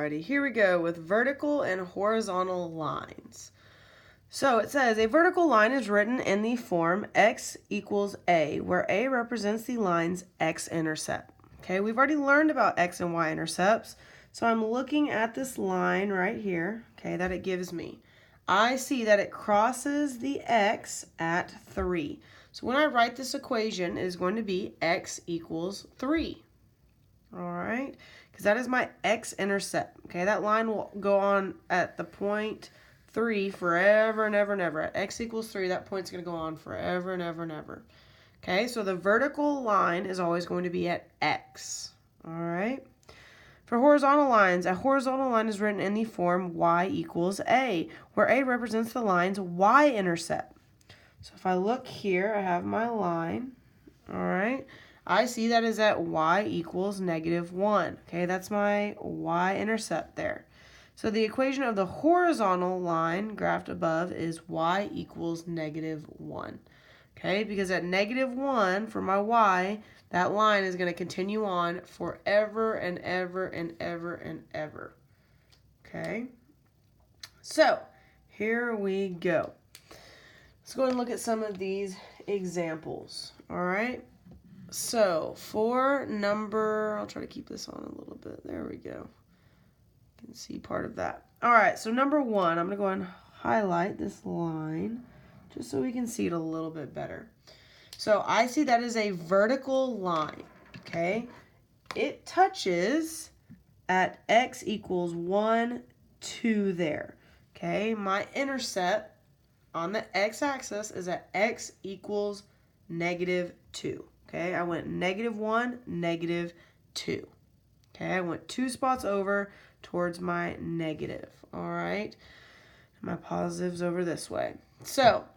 Alrighty, here we go with vertical and horizontal lines. So it says a vertical line is written in the form x equals a, where a represents the line's x-intercept. Okay, we've already learned about x and y intercepts, so I'm looking at this line right here, okay, that it gives me. I see that it crosses the x at 3. So when I write this equation, it is going to be x equals 3. All right, because that is my x-intercept. Okay, that line will go on at the point 3 forever and ever and ever. At x equals 3, that point's going to go on forever and ever and ever. Okay, so the vertical line is always going to be at x. All right. For horizontal lines, a horizontal line is written in the form y equals a, where a represents the line's y-intercept. So if I look here, I have my line. All right. I see that is at y equals -1. Okay, that's my y-intercept there. So the equation of the horizontal line graphed above is y equals -1. Okay, because at -1 for my y, that line is going to continue on forever and ever and ever and ever. Okay, so here we go. Let's go and look at some of these examples. All right. So for number, I'll try to keep this on a little bit. There we go. You can see part of that. All right, so number 1, I'm going to go and highlight this line just so we can see it a little bit better. So I see that is a vertical line, okay? It touches at x equals 1, 2 there, okay? My intercept on the x-axis is at x equals -2. Okay, I went -1, -2. Okay, I went 2 spots over towards my negative. All right, my positive's over this way. So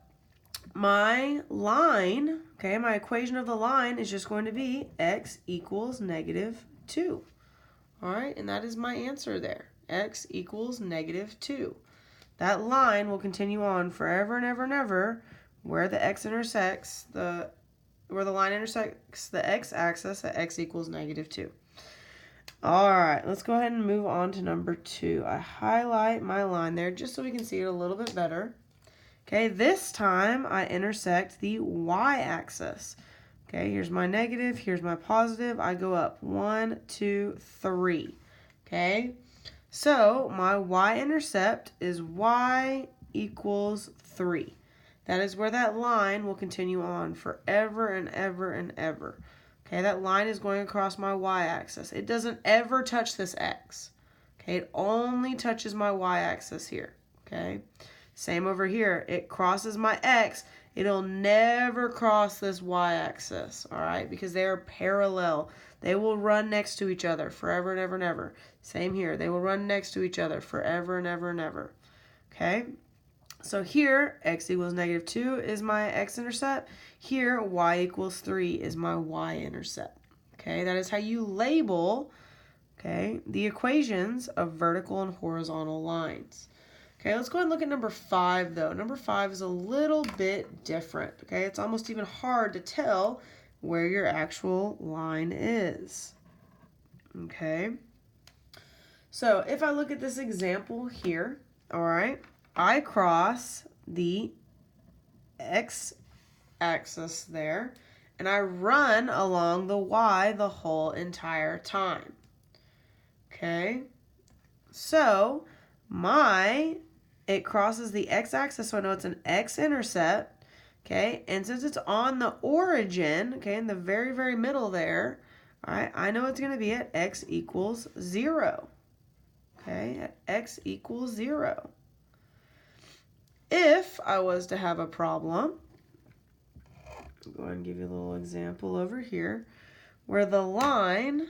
my line, okay, my equation of the line is just going to be x equals -2. All right, and that is my answer there. X equals -2. That line will continue on forever and ever and ever, where the x intersects where the line intersects the x-axis at x equals -2. All right, let's go ahead and move on to number 2. I highlight my line there just so we can see it a little bit better. Okay, this time I intersect the y-axis. Okay, here's my negative, here's my positive. I go up 1, 2, 3. Okay, so my y-intercept is y equals 3. That is where that line will continue on forever and ever and ever. Okay, that line is going across my y-axis. It doesn't ever touch this x. Okay, it only touches my y-axis here. Okay, same over here. It crosses my x. It'll never cross this y-axis, all right, because they are parallel. They will run next to each other forever and ever and ever. Same here. They will run next to each other forever and ever and ever. Okay? So here, x equals -2 is my x-intercept. Here, y equals 3 is my y-intercept. Okay, that is how you label, okay, the equations of vertical and horizontal lines. Okay, let's go ahead and look at number 5, though. Number 5 is a little bit different. Okay, it's almost even hard to tell where your actual line is. Okay, so if I look at this example here, all right, I cross the x-axis there, and I run along the y the whole entire time. Okay, so it crosses the x-axis, so I know it's an x-intercept. Okay, and since it's on the origin, okay, in the very, very middle there, all right, I know it's going to be at x equals 0. Okay, at x equals 0. If I was to have a problem, I'll go ahead and give you a little example over here, where the line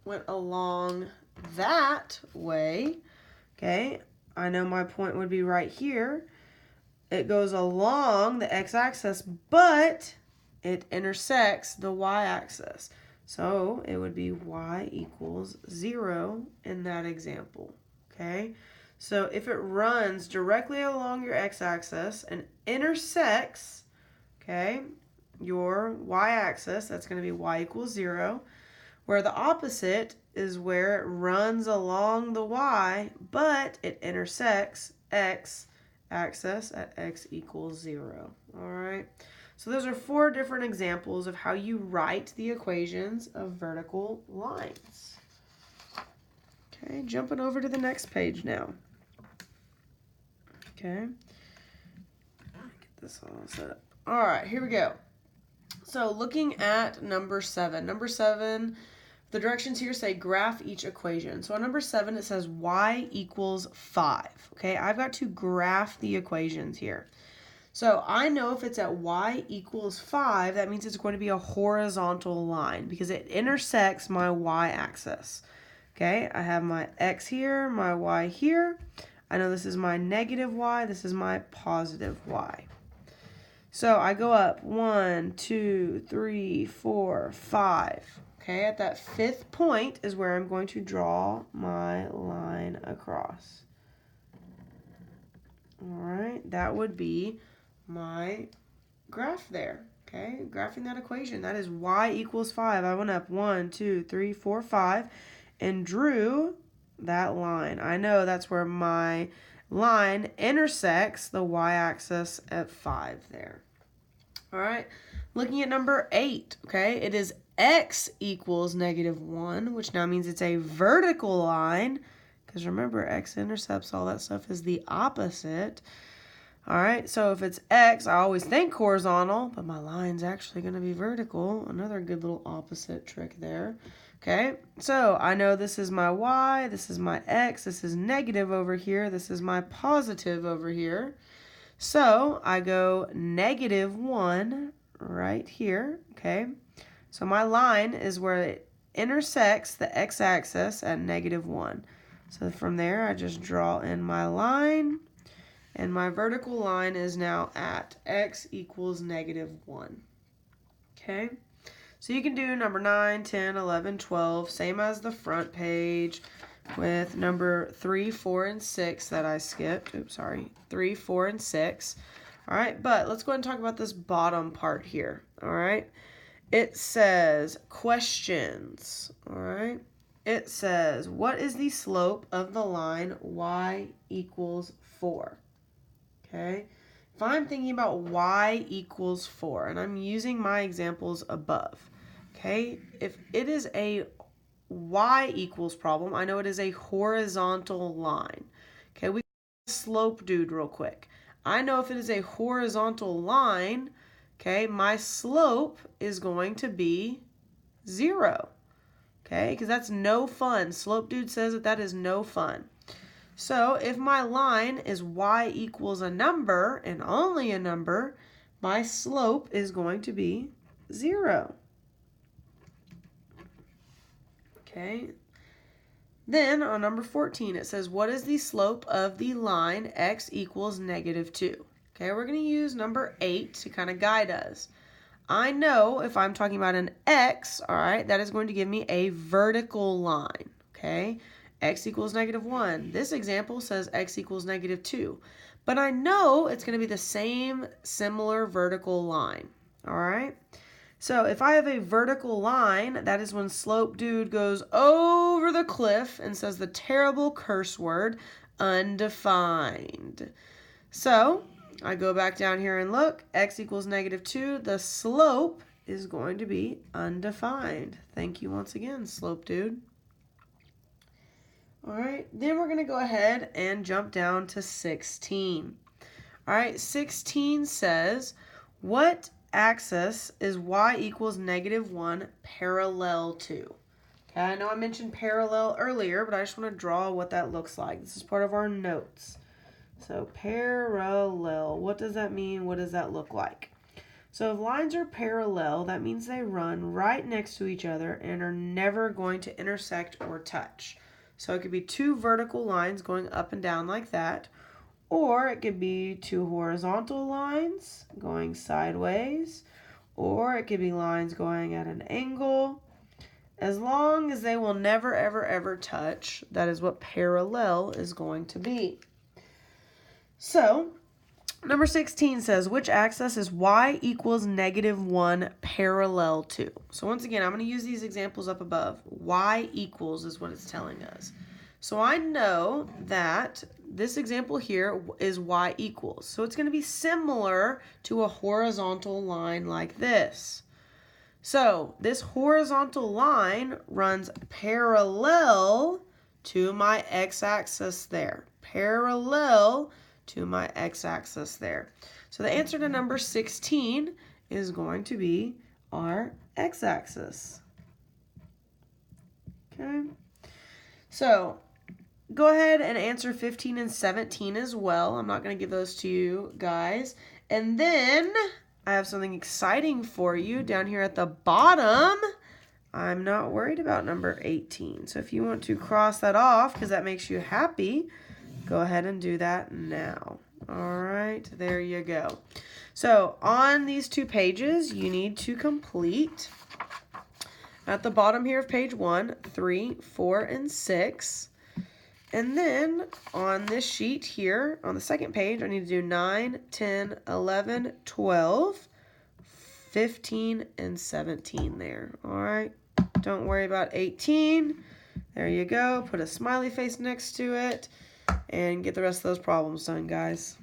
went along that way, okay, I know my point would be right here. It goes along the x-axis, but it intersects the y-axis. So it would be y equals 0 in that example, okay? So if it runs directly along your x-axis and intersects, okay, your y-axis, that's going to be y equals 0, where the opposite is where it runs along the y, but it intersects x-axis at x equals 0. All right, so those are 4 different examples of how you write the equations of vertical lines. Okay, jumping over to the next page now. Okay, get this all set up. All right, here we go. So looking at number 7. Number 7, the directions here say graph each equation. So on number 7, it says y equals 5. Okay, I've got to graph the equations here. So I know if it's at y equals 5, that means it's going to be a horizontal line because it intersects my y-axis. Okay, I have my x here, my y here. I know this is my negative y, this is my positive y. So I go up 1, 2, 3, 4, 5. Okay, at that 5th point is where I'm going to draw my line across. All right, that would be my graph there. Okay, graphing that equation. That is y equals 5. I went up 1, 2, 3, 4, 5 and drew that line. I know that's where my line intersects the y-axis at 5 there. All right, looking at number 8, okay, it is x equals -1, which now means it's a vertical line, because remember, x-intercepts, all that stuff is the opposite. All right, so if it's x, I always think horizontal, but my line's actually going to be vertical. Another good little opposite trick there. Okay, so I know this is my y, this is my x, this is negative over here, this is my positive over here. So I go -1 right here, okay? So my line is where it intersects the x-axis at -1. So from there, I just draw in my line, and my vertical line is now at x equals -1. Okay? So you can do number 9, 10, 11, 12, same as the front page, with number 3, 4, and 6 that I skipped. Oops, sorry. 3, 4, and 6. All right, but let's go ahead and talk about this bottom part here. All right. It says questions. All right. It says, what is the slope of the line y equals 4? Okay. If I'm thinking about y equals 4, and I'm using my examples above, okay, if it is a y equals problem, I know it is a horizontal line. Okay, we can slope dude real quick. I know if it is a horizontal line, okay, my slope is going to be 0. Okay, because that's no fun. Slope dude says that is no fun. So if my line is y equals a number and only a number, my slope is going to be 0. Okay. Then on number 14, it says, what is the slope of the line x equals -2? Okay, we're going to use number 8 to kind of guide us. I know if I'm talking about an x, all right, that is going to give me a vertical line, okay? X equals -1. This example says x equals -2. But I know it's going to be the same similar vertical line, all right? So if I have a vertical line, that is when slope dude goes over the cliff and says the terrible curse word, undefined. So I go back down here and look, x equals -2. The slope is going to be undefined. Thank you once again, slope dude. All right, then we're going to go ahead and jump down to 16. All right, 16 says, what axis is y equals -1 parallel to? Okay, I know I mentioned parallel earlier, but I just want to draw what that looks like. This is part of our notes. So parallel, what does that mean? What does that look like? So if lines are parallel, that means they run right next to each other and are never going to intersect or touch. So it could be 2 vertical lines going up and down like that, or it could be 2 horizontal lines going sideways, or it could be lines going at an angle. As long as they will never, ever, ever touch, that is what parallel is going to be. So Number 16 says, which axis is y equals -1 parallel to? So once again, I'm going to use these examples up above. Y equals is what it's telling us. So I know that this example here is y equals. So it's going to be similar to a horizontal line like this. So this horizontal line runs parallel to my x-axis there. Parallel to my x-axis there. So the answer to number 16 is going to be our x-axis. Okay. So go ahead and answer 15 and 17 as well. I'm not going to give those to you guys. And then I have something exciting for you down here at the bottom. I'm not worried about number 18. So if you want to cross that off because that makes you happy, go ahead and do that now. All right, there you go. So on these 2 pages, you need to complete at the bottom here of page 1, 3, 4, and 6. And then on this sheet here, on the second page, I need to do 9, 10, 11, 12, 15, and 17 there. All right, don't worry about 18. There you go. Put a smiley face next to it and get the rest of those problems done, guys.